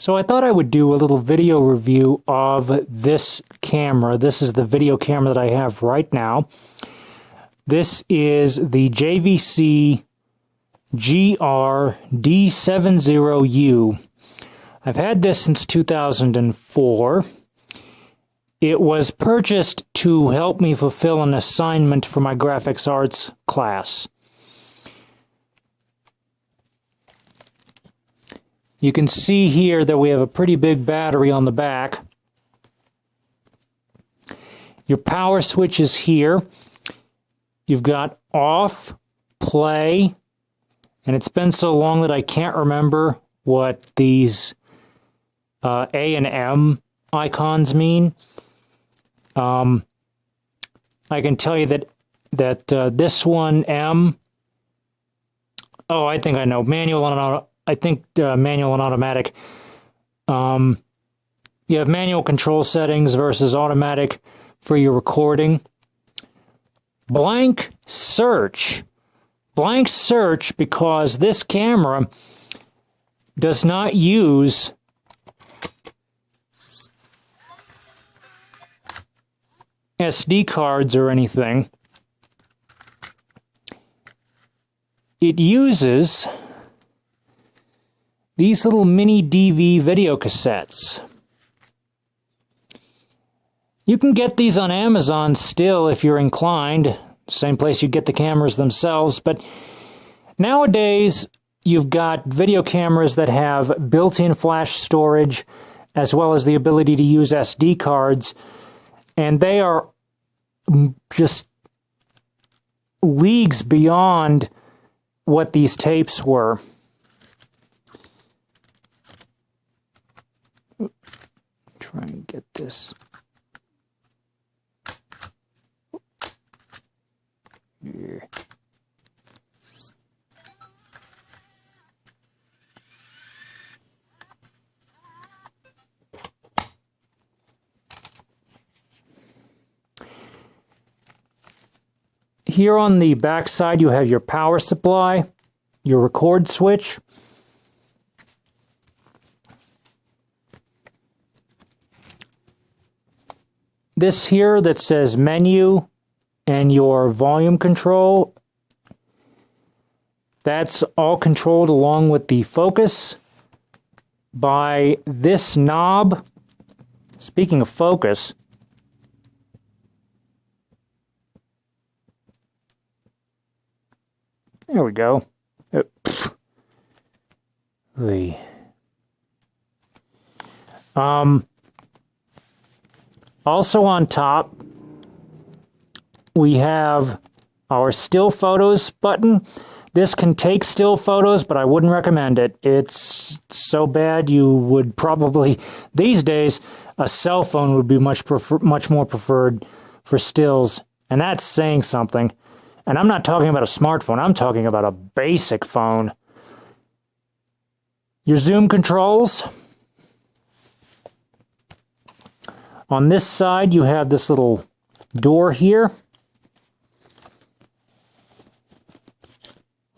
So I thought I would do a little video review of this camera. This is the video camera that I have right now. This is the JVC GRD70U. I've had this since 2004. It was purchased to help me fulfill an assignment for my graphics arts class. You can see here that we have a pretty big battery on the back. Your power switch is here. You've got off, play, and it's been so long that I can't remember what these A and M icons mean. I can tell you that this one, M, oh, I think I know, manual and auto. I think manual and automatic. You have manual control settings versus automatic for your recording. Blank search. Blank search because this camera does not use SD cards or anything. It uses these little mini DV video cassettes. You can get these on Amazon still if you're inclined. Same place you get the cameras themselves. But nowadays, you've got video cameras that have built-in flash storage as well as the ability to use SD cards. And they are just leagues beyond what these tapes were. Try and get this here. Here on the back side, you have your power supply, your record switch. This here that says menu and your volume control, that's all controlled along with the focus by this knob. Speaking of focus, there we go. Also on top, we have our still photos button. This can take still photos, but I wouldn't recommend it. It's so bad you would probably, these days, a cell phone would be much more preferred for stills. And that's saying something. And I'm not talking about a smartphone. I'm talking about a basic phone. Your zoom controls. On this side, you have this little door here.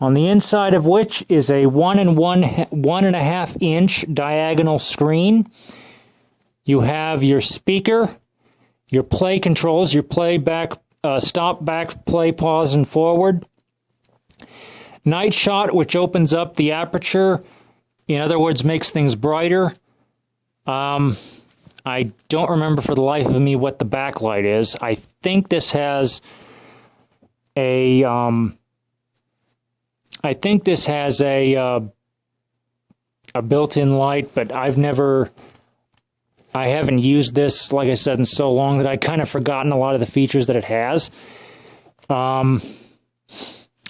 On the inside of which is a 1.5 inch diagonal screen. You have your speaker, your play controls, your playback, stop, back, play, pause, and forward. Night shot, which opens up the aperture. In other words, makes things brighter. I don't remember for the life of me what the backlight is. I think this has a built-in light, but I haven't used this, like I said, in so long that I've kind of forgotten a lot of the features that it has.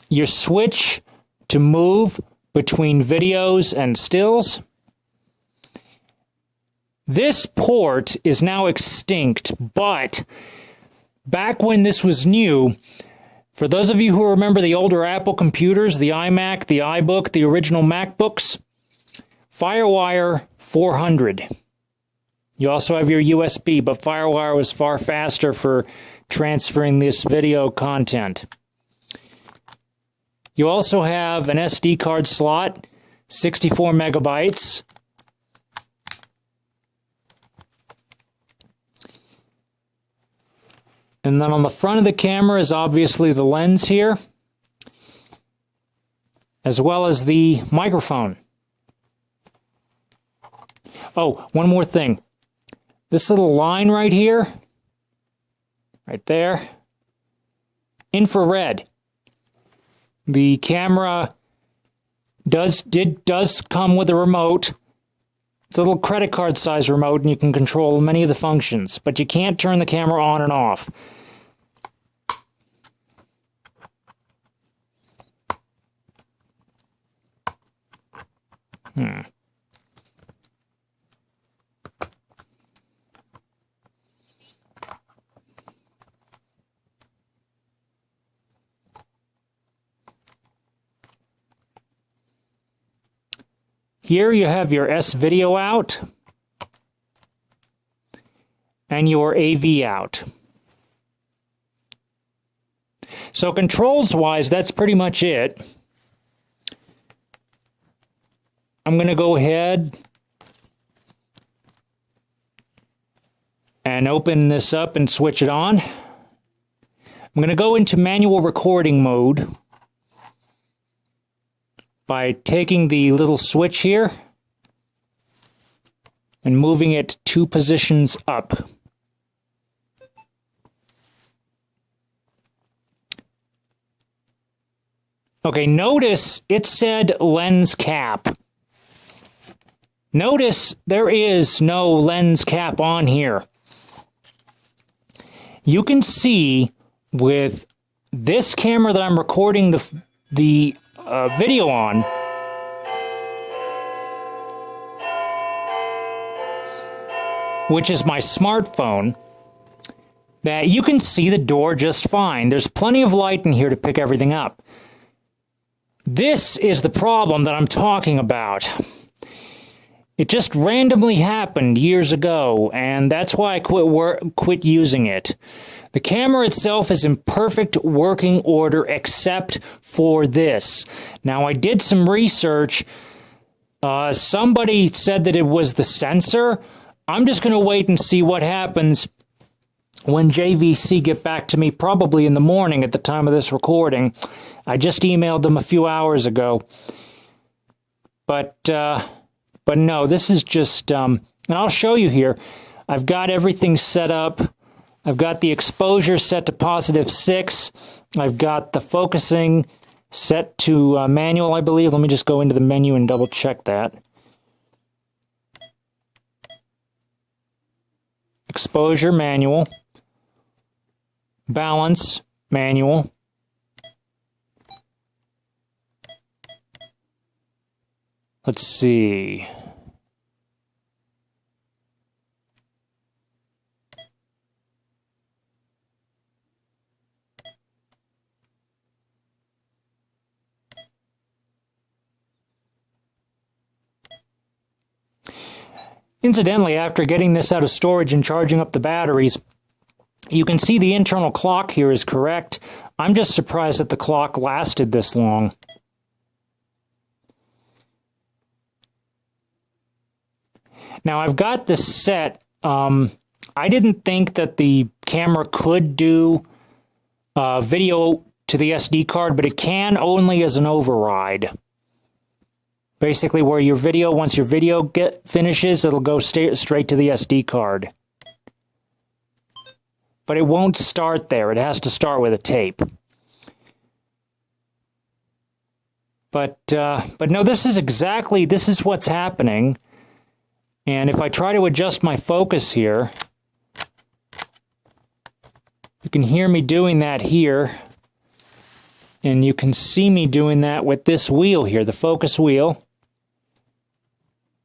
Your switch to move between videos and stills. This port is now extinct, but back when this was new, for those of you who remember the older Apple computers, the iMac, the iBook, the original MacBooks, FireWire 400. You also have your USB, but FireWire was far faster for transferring this video content. You also have an SD card slot, 64 megabytes, And then on the front of the camera is obviously the lens here, as well as the microphone. Oh, one more thing. This little line right here, right there, infrared. The camera does come with a remote. It's a little credit card size remote, and you can control many of the functions, but you can't turn the camera on and off. Here you have your S-video out and your AV out. So controls-wise, that's pretty much it. I'm going to go ahead and open this up and switch it on. I'm going to go into manual recording mode by taking the little switch here and moving it 2 positions up. Okay, notice it said lens cap. Notice there is no lens cap on here. You can see with this camera that I'm recording the video on, which is my smartphone, that you can see the door just fine. There's plenty of light in here to pick everything up. This is the problem that I'm talking about. It just randomly happened years ago, and that's why I quit using it. The camera itself is in perfect working order except for this. Now, I did some research. Somebody said that it was the sensor. I'm just going to wait and see what happens when JVC get back to me, probably in the morning at the time of this recording. I just emailed them a few hours ago. But no, this is just, and I'll show you here. I've got everything set up. I've got the exposure set to +6. I've got the focusing set to manual, I believe. Let me just go into the menu and double check that. Exposure, manual. Balance, manual. Let's see. Incidentally, after getting this out of storage and charging up the batteries, you can see the internal clock here is correct. I'm just surprised that the clock lasted this long. Now, I've got this set. I didn't think that the camera could do video to the SD card, but it can only as an override. Basically, where your video, once your video finishes, it'll go straight to the SD card. But it won't start there. It has to start with a tape. But no, this is what's happening. And if I try to adjust my focus here, you can hear me doing that here. And you can see me doing that with this wheel here, the focus wheel.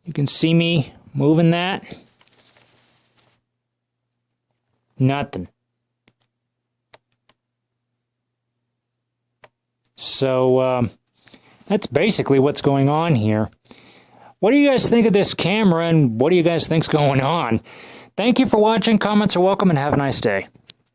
You can see me moving that. Nothing. So that's basically what's going on here. What do you guys think of this camera, and what do you guys think's going on? Thank you for watching. Comments are welcome, and have a nice day.